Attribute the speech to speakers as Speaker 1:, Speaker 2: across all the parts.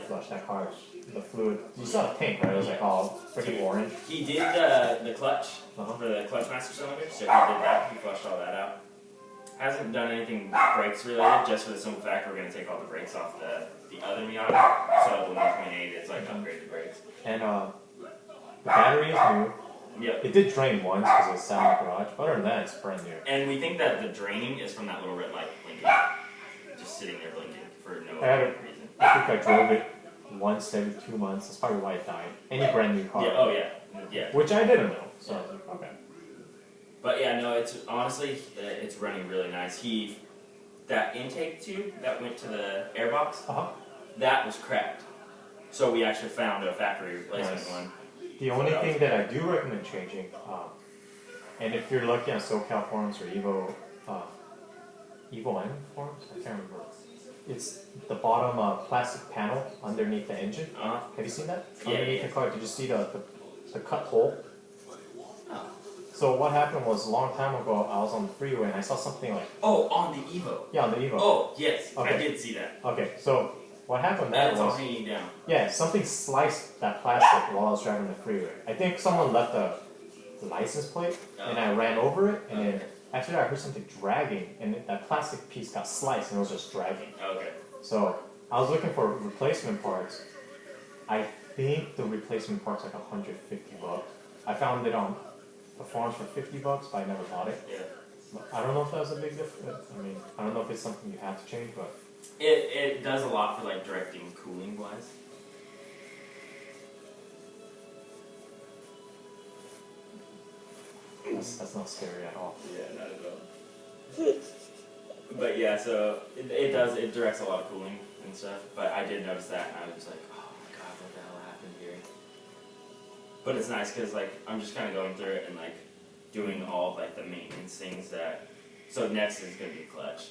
Speaker 1: flush that car. The fluid. You saw the tank, right? It was like all freaking orange.
Speaker 2: He did the clutch for the clutch master cylinder, so he did that. He flushed all that out. Hasn't done anything brakes related, just for the simple fact we're going to take all the brakes off the other Miata. So the 1.8 is like upgraded brakes.
Speaker 1: And the battery is new.
Speaker 2: Yep.
Speaker 1: It did drain once because it was sat in the garage, but other than that, it's brand new.
Speaker 2: And we think that the draining is from that little red light blinking. Just sitting there blinking for no reason.
Speaker 1: I think I drove it once every 2 months. That's probably why it died. Any brand new car.
Speaker 2: Yeah, oh yeah. Yeah.
Speaker 1: Which I didn't know, so I was like, okay.
Speaker 2: But yeah, no, it's honestly, it's running really nice. That intake tube that went to the airbox, that was cracked. So we actually found a factory replacement one.
Speaker 1: The only thing that I do recommend changing, and if you're looking at SoCal forums or Evo M forums, I can't remember. It's the bottom plastic panel underneath the engine. Have you seen that?
Speaker 2: Yeah,
Speaker 1: underneath the car, did you see the cut hole? So what happened was a long time ago, I was on the freeway and I saw something like...
Speaker 2: Oh, on the Evo.
Speaker 1: Yeah, on the Evo.
Speaker 2: Oh, yes.
Speaker 1: Okay.
Speaker 2: I did see that.
Speaker 1: Okay, so what happened there was...
Speaker 2: That's all hanging down.
Speaker 1: Yeah, something sliced that plastic while I was driving the freeway. I think someone left the license plate and I ran over it and then after that I heard something dragging and that plastic piece got sliced and it was just dragging.
Speaker 2: Okay.
Speaker 1: So I was looking for replacement parts. I think the replacement part's like $150. I found it on the forums for $50, but I never bought it.
Speaker 2: Yeah.
Speaker 1: I don't know if that was a big difference. I mean, I don't know if it's something you have to change, but
Speaker 2: it does a lot for like directing cooling wise.
Speaker 1: that's not scary at all.
Speaker 2: Yeah, not at all. But yeah, so it directs a lot of cooling and stuff. But I did notice that and I was like, oh my god, what the hell happened here? But it's nice because like I'm just kind of going through it and like doing all like the maintenance things that. So next is gonna be clutch.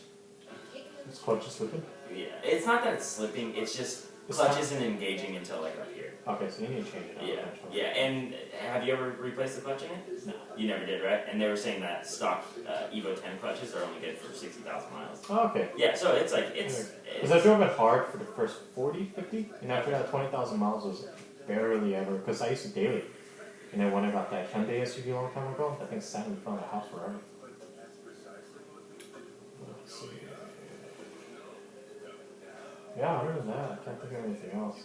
Speaker 1: Is clutch just slipping?
Speaker 2: Yeah, it's not that it's slipping. It's just clutch isn't engaging until like up here.
Speaker 1: Okay, so you need to change it out.
Speaker 2: Yeah, yeah. And have you ever replaced the clutch in it?
Speaker 1: No.
Speaker 2: You never did, right? And they were saying that stock Evo 10 clutches are only good for 60,000 miles.
Speaker 1: Oh, okay.
Speaker 2: Yeah, so it's like it's.
Speaker 1: Because I drove it hard for the first 40, 50, and after that 20,000 miles was barely ever. Because I used to daily, and then when I got that Hyundai SUV a long time ago, that thing sat in front of the house forever. Let's see. Yeah, other than that, I can't think of anything else.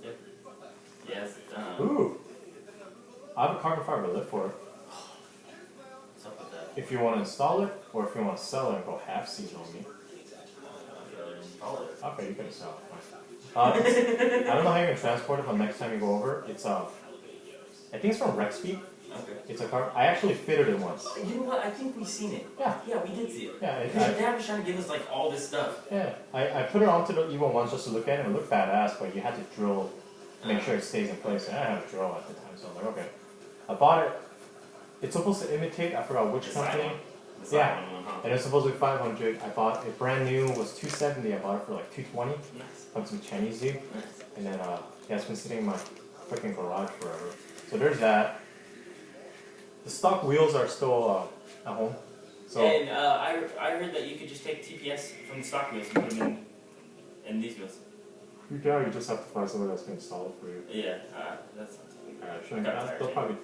Speaker 2: Yep. Yes.
Speaker 1: Ooh! I have a carbon fiber lip for it.
Speaker 2: What's up with that?
Speaker 1: If you want to install it, or if you want to sell it and go half season on me. Okay, you can sell it. I don't know how you're going to transport it, but next time you go over, it's I think it's from Rexpeed.
Speaker 2: Okay.
Speaker 1: It's a car. I actually fitted it once.
Speaker 2: You know what? I think we've seen it.
Speaker 1: Yeah.
Speaker 2: Yeah, we did see it.
Speaker 1: Yeah.
Speaker 2: Because your dad was trying to give us like all this stuff.
Speaker 1: Yeah. I put it onto the Evo once just to look at it. It looked badass, but you had to drill to make sure it stays in place. And I didn't have a drill at the time, so I was like, okay. I bought it. It's supposed to imitate. I forgot which company. Yeah. And it's supposed to be 500. I bought it brand new. It was 270. I bought it for like 220.
Speaker 2: Nice.
Speaker 1: From some Chinese dude.
Speaker 2: Nice.
Speaker 1: And then yeah, it's been sitting in my freaking garage forever. So there's that. The stock wheels are still at home. So
Speaker 2: And I heard that you could just take TPS from the stock wheels and put them in these wheels.
Speaker 1: you just have to find someone that's going to install it for you.
Speaker 2: Yeah, that's not
Speaker 1: They'll probably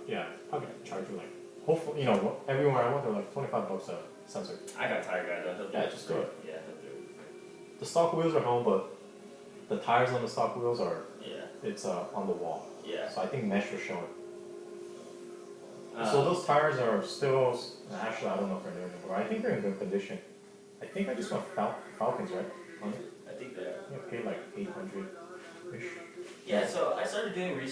Speaker 1: charge you like, hopefully, you know, everywhere I went, they're like $25 a sensor.
Speaker 2: I got a tire guy though. He'll do
Speaker 1: Yeah,
Speaker 2: it.
Speaker 1: just do it.
Speaker 2: Yeah, he'll do it.
Speaker 1: The stock wheels are home, but the tires on the stock wheels are,
Speaker 2: Yeah.
Speaker 1: it's on the wall.
Speaker 2: Yeah.
Speaker 1: So I think mesh was showing. So those tires are still, actually I don't know if they're new anymore. I think they're in good condition. I think I just went Falcons, right?
Speaker 2: I think they are.
Speaker 1: Yeah, paid like 800-ish.
Speaker 2: Yeah, so I started doing research.